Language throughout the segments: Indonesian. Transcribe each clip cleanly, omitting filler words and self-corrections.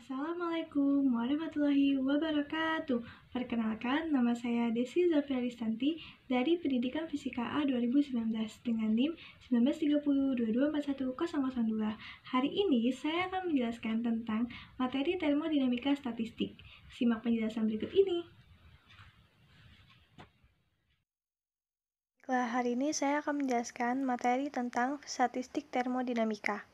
Assalamualaikum warahmatullahi wabarakatuh. Perkenalkan, nama saya Desi Zafriaristanti dari Pendidikan Fisika A 2019 dengan NIM 193022410002. Hari ini saya akan menjelaskan tentang materi termodinamika statistik. Simak penjelasan berikut ini. Hari ini saya akan menjelaskan materi tentang statistik termodinamika.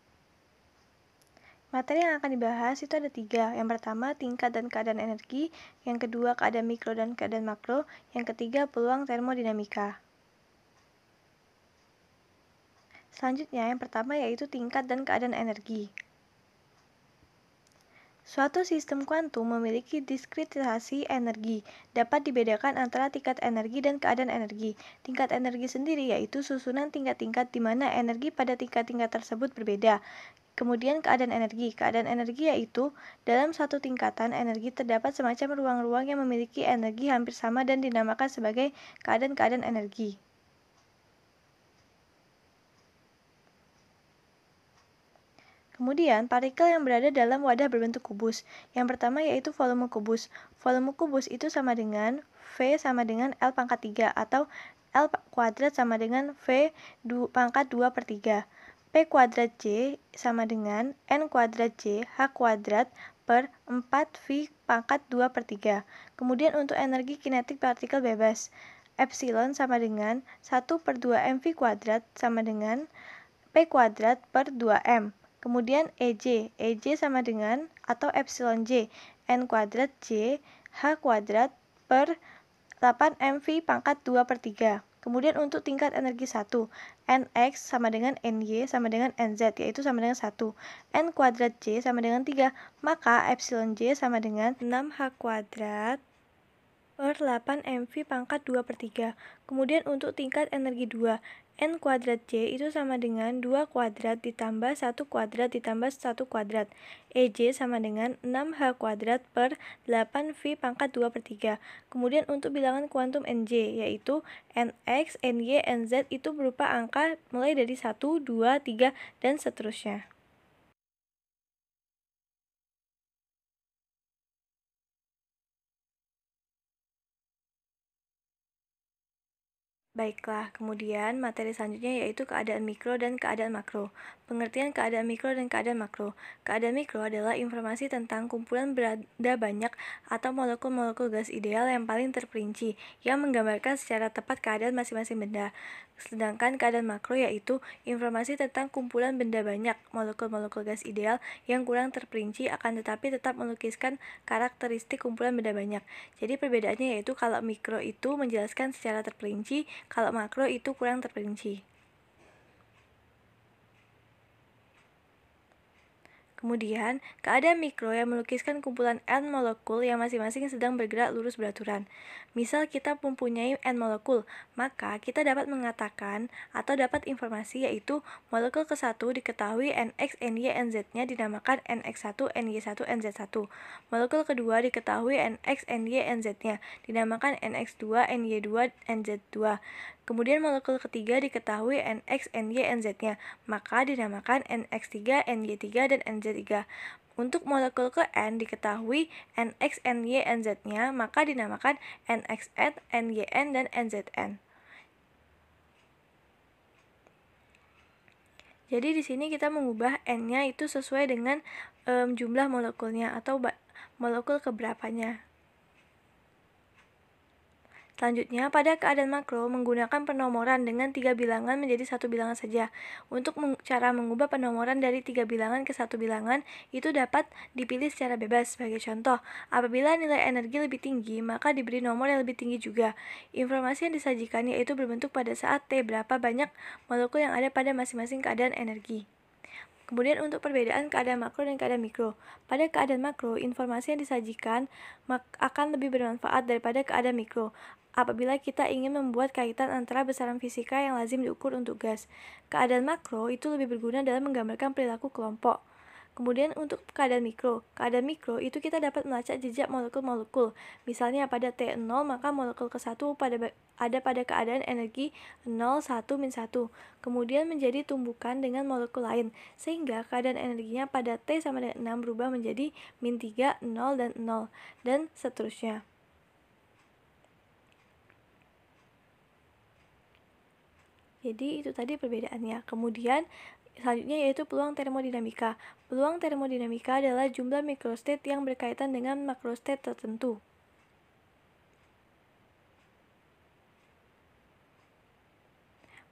Materi yang akan dibahas itu ada 3. Yang pertama, tingkat dan keadaan energi. Yang kedua, keadaan mikro dan keadaan makro. Yang ketiga, peluang termodinamika. Selanjutnya, yang pertama yaitu tingkat dan keadaan energi. Suatu sistem kuantum memiliki diskritisasi energi. Dapat dibedakan antara tingkat energi dan keadaan energi. Tingkat energi sendiri yaitu susunan tingkat-tingkat di mana energi pada tingkat-tingkat tersebut berbeda. Kemudian keadaan energi. Keadaan energi yaitu dalam satu tingkatan energi terdapat semacam ruang-ruang yang memiliki energi hampir sama dan dinamakan sebagai keadaan-keadaan energi. Kemudian, partikel yang berada dalam wadah berbentuk kubus. Yang pertama yaitu volume kubus. Volume kubus itu sama dengan V sama dengan L pangkat 3 atau L kuadrat sama dengan V pangkat 2/3. P kuadrat J sama dengan N kuadrat J H kuadrat per 4V pangkat 2/3. Kemudian untuk energi kinetik partikel bebas, epsilon sama dengan 1/2 mv kuadrat sama dengan P kuadrat per 2M. Kemudian EJ sama dengan atau epsilon J, N kuadrat J H kuadrat per 8 mv pangkat 2/3. Kemudian untuk tingkat energi 1, Nx sama dengan Ny sama dengan Nz, yaitu sama dengan 1. N kuadrat J sama dengan 3, maka epsilon J sama dengan 6H kuadrat per 8 mv pangkat 2/3. Kemudian untuk tingkat energi 2, N kuadrat J itu sama dengan 2 kuadrat ditambah 1 kuadrat ditambah 1 kuadrat. EJ sama dengan 6H kuadrat per 8V pangkat 2/3. Kemudian untuk bilangan kuantum NJ, yaitu Nx, Ny, Nz itu berupa angka mulai dari 1, 2, 3, dan seterusnya. Baiklah, kemudian materi selanjutnya yaitu keadaan mikro dan keadaan makro. Pengertian keadaan mikro dan keadaan makro. Keadaan mikro adalah informasi tentang kumpulan benda banyak atau molekul-molekul gas ideal yang paling terperinci, yang menggambarkan secara tepat keadaan masing-masing benda. Sedangkan keadaan makro yaitu informasi tentang kumpulan benda banyak, molekul-molekul gas ideal yang kurang terperinci akan tetapi tetap melukiskan karakteristik kumpulan benda banyak. Jadi perbedaannya yaitu kalau mikro itu menjelaskan secara terperinci, kalau makro itu kurang terperinci. Kemudian, keadaan mikro yang melukiskan kumpulan N molekul yang masing-masing sedang bergerak lurus beraturan. Misal kita mempunyai N molekul, maka kita dapat mengatakan atau dapat informasi yaitu molekul ke-1 diketahui Nx, Ny, Nz-nya dinamakan Nx1, Ny1, Nz1. Molekul kedua diketahui Nx, Ny, Nz-nya dinamakan Nx2, Ny2, Nz2. Kemudian molekul ketiga diketahui Nx, Ny, Nz-nya, maka dinamakan Nx3, Ny3, dan Nz3. Untuk molekul ke N diketahui Nx, Ny, Nz-nya, maka dinamakan Nxn, Nyn, dan Nzn. Jadi di sini kita mengubah N-nya itu sesuai dengan jumlah molekulnya atau molekul keberapanya. Selanjutnya, pada keadaan makro menggunakan penomoran dengan 3 bilangan menjadi 1 bilangan saja. Untuk cara mengubah penomoran dari 3 bilangan ke 1 bilangan itu dapat dipilih secara bebas. Sebagai contoh, apabila nilai energi lebih tinggi, maka diberi nomor yang lebih tinggi juga. Informasi yang disajikan yaitu berbentuk pada saat T berapa banyak molekul yang ada pada masing-masing keadaan energi. Kemudian untuk perbedaan keadaan makro dan keadaan mikro. Pada keadaan makro, informasi yang disajikan akan lebih bermanfaat daripada keadaan mikro apabila kita ingin membuat kaitan antara besaran fisika yang lazim diukur untuk gas. Keadaan makro itu lebih berguna dalam menggambarkan perilaku kelompok. Kemudian untuk keadaan mikro itu kita dapat melacak jejak molekul-molekul. Misalnya pada T0 maka molekul ke-1 ada pada keadaan energi 0, 1, min 1. Kemudian menjadi tumbukan dengan molekul lain, sehingga keadaan energinya pada T sama dengan 6 berubah menjadi min 3, 0, dan 0, dan seterusnya. Jadi itu tadi perbedaannya. Kemudian selanjutnya yaitu peluang termodinamika. Peluang termodinamika adalah jumlah mikrostate yang berkaitan dengan makrostate tertentu.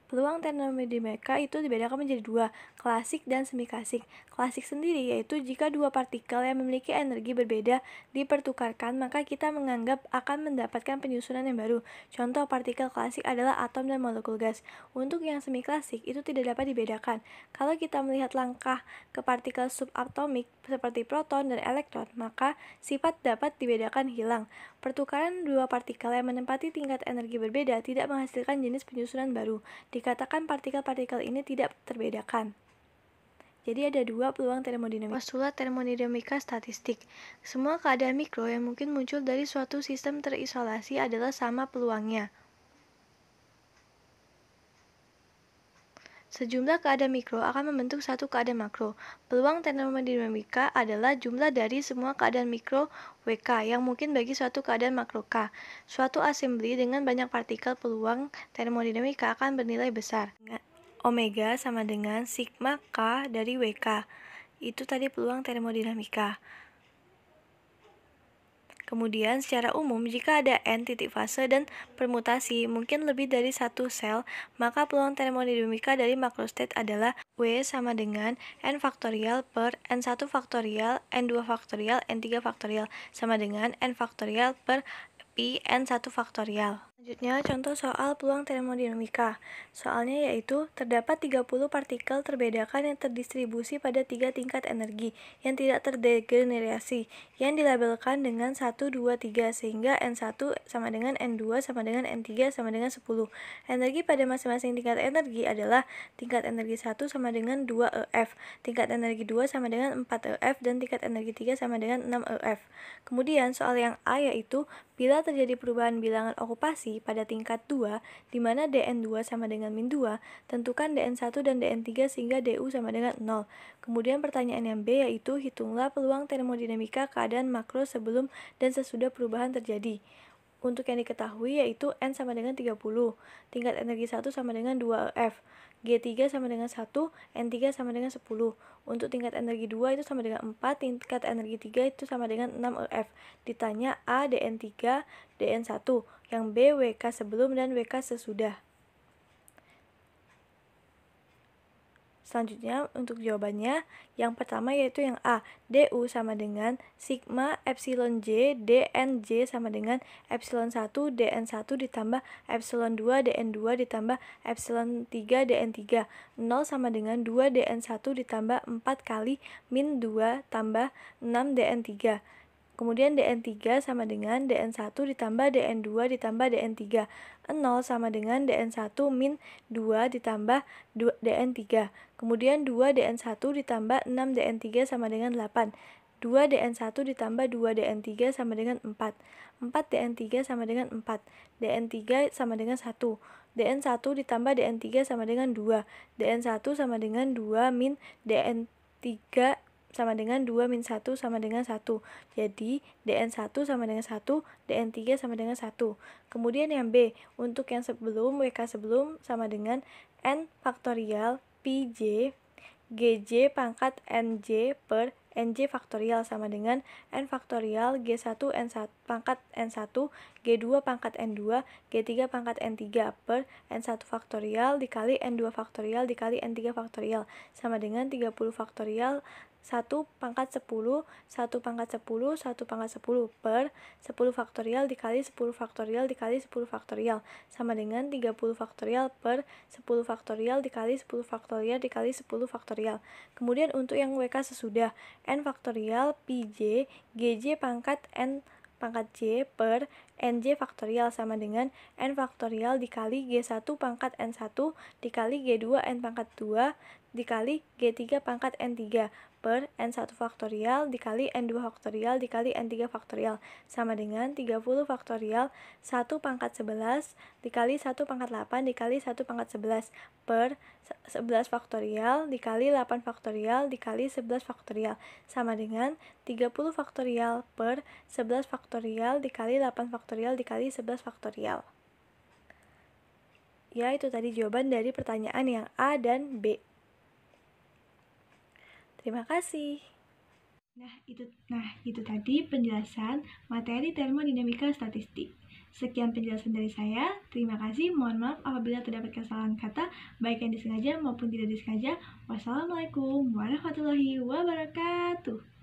Peluang termodinamika itu dibedakan menjadi dua, klasik dan semi-klasik. Klasik sendiri yaitu jika dua partikel yang memiliki energi berbeda dipertukarkan, maka kita menganggap akan mendapatkan penyusunan yang baru. Contoh partikel klasik adalah atom dan molekul gas. Untuk yang semi-klasik itu tidak dapat dibedakan. Kalau kita melihat langkah ke partikel subatomik seperti proton dan elektron, maka sifat dapat dibedakan hilang. Pertukaran dua partikel yang menempati tingkat energi berbeda tidak menghasilkan jenis penyusunan baru. Dikatakan partikel-partikel ini tidak terbedakan. Jadi ada dua peluang termodinamika. Postulat termodinamika statistik. Semua keadaan mikro yang mungkin muncul dari suatu sistem terisolasi adalah sama peluangnya. Sejumlah keadaan mikro akan membentuk satu keadaan makro. Peluang termodinamika adalah jumlah dari semua keadaan mikro WK yang mungkin bagi suatu keadaan makro K. Suatu assembly dengan banyak partikel peluang termodinamika akan bernilai besar. Omega sama dengan sigma K dari WK. Itu tadi peluang termodinamika. Kemudian secara umum jika ada n titik fase dan permutasi mungkin lebih dari satu sel, maka peluang termodinamika dari makrostate adalah W sama dengan n faktorial per n1 faktorial, n2 faktorial, n3 faktorial sama dengan n faktorial per pi n1 faktorial. Selanjutnya contoh soal peluang termodinamika. Soalnya yaitu terdapat 30 partikel terbedakan yang terdistribusi pada 3 tingkat energi yang tidak terdegenerasi yang dilabelkan dengan 1, 2, 3 sehingga N1 sama dengan N2 sama dengan N3 sama dengan 10. Energi pada masing-masing tingkat energi adalah tingkat energi 1 sama dengan 2 EF, tingkat energi 2 sama dengan 4 EF, dan tingkat energi 3 sama dengan 6 EF. Kemudian soal yang A yaitu bila terjadi perubahan bilangan okupasi pada tingkat 2, di mana dN2 sama dengan min 2, tentukan dN1 dan dN3 sehingga du sama dengan 0. Kemudian pertanyaan yang B yaitu hitunglah peluang termodinamika keadaan makro sebelum dan sesudah perubahan terjadi. Untuk yang diketahui yaitu N sama dengan 30, tingkat energi 1 sama dengan 2 EF, G3 sama dengan 1, N3 sama dengan 10. Untuk tingkat energi 2 itu sama dengan 4, tingkat energi 3 itu sama dengan 6 EF. Ditanya A dN3, dN1, yang B WK sebelum dan WK sesudah. Selanjutnya untuk jawabannya, yang pertama yaitu yang A, du sama dengan sigma epsilon j dnj sama dengan epsilon 1 dn1 ditambah epsilon 2 dn2 ditambah epsilon 3 dn3, 0 sama dengan 2 dn1 ditambah 4 kali min 2 tambah 6 dn3. Kemudian dn3 sama dengan dn1 ditambah dn2 ditambah dn3. 0 sama dengan dn1 min 2 ditambah dn3. Kemudian 2 dn1 ditambah 6 dn3 sama dengan 8. 2 dn1 ditambah 2 dn3 sama dengan 4. 4 dn3 sama dengan 4. dn3 sama dengan 1. dn1 ditambah dn3 sama dengan 2. dn1 sama dengan 2 min dn3 sama dengan 2 min 1 sama dengan 1. Jadi, dn1 sama dengan 1, dn3 sama dengan 1. Kemudian yang B, untuk yang sebelum, WK sebelum sama dengan n faktorial pj gj pangkat nj per nj faktorial sama dengan n faktorial g1 n1 pangkat n1, g2 pangkat n2, g3 pangkat n3 per n1 faktorial dikali n2 faktorial dikali n3 faktorial sama dengan 30 faktorial 1 pangkat 10, 1 pangkat 10, 1 pangkat 10 per 10 faktorial dikali 10 faktorial dikali 10 faktorial sama dengan 30 faktorial per 10 faktorial dikali 10 faktorial dikali 10 faktorial. Kemudian untuk yang WK sesudah, n faktorial pj gj pangkat n pangkat j per nj faktorial sama dengan n faktorial dikali g1 pangkat n1 dikali g2 n pangkat 2 dikali g3 pangkat n3 per N1 faktorial dikali N2 faktorial dikali N3 faktorial sama dengan 30 faktorial 1 pangkat 11 dikali 1 pangkat 8 dikali 1 pangkat 11 per 11 faktorial dikali 8 faktorial dikali 11 faktorial sama dengan 30 faktorial per 11 faktorial dikali 8 faktorial dikali 11 faktorial. Ya, itu tadi jawaban dari pertanyaan yang A dan B. Terima kasih. Nah, itu tadi penjelasan materi termodinamika statistik. Sekian penjelasan dari saya. Terima kasih. Mohon maaf apabila terdapat kesalahan kata, baik yang disengaja maupun tidak disengaja. Wassalamualaikum warahmatullahi wabarakatuh.